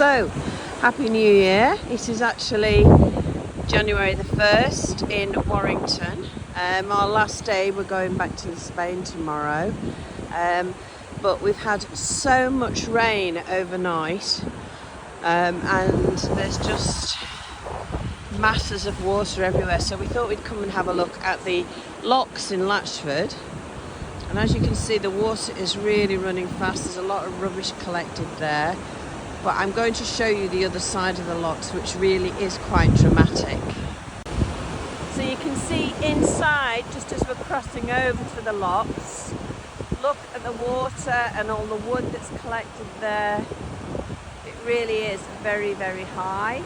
So, Happy New Year. It is actually January the 1st in Warrington. Our last day, we're going back to Spain tomorrow. But we've had so much rain overnight and there's just masses of water everywhere. So we thought we'd come and have a look at the locks in Latchford. And as you can see, the water is really running fast. There's a lot of rubbish collected there. But I'm going to show you the other side of the locks, which really is quite dramatic. So you can see inside, just as we're crossing over to the locks, look at the water and all the wood that's collected there. It really is very, very high.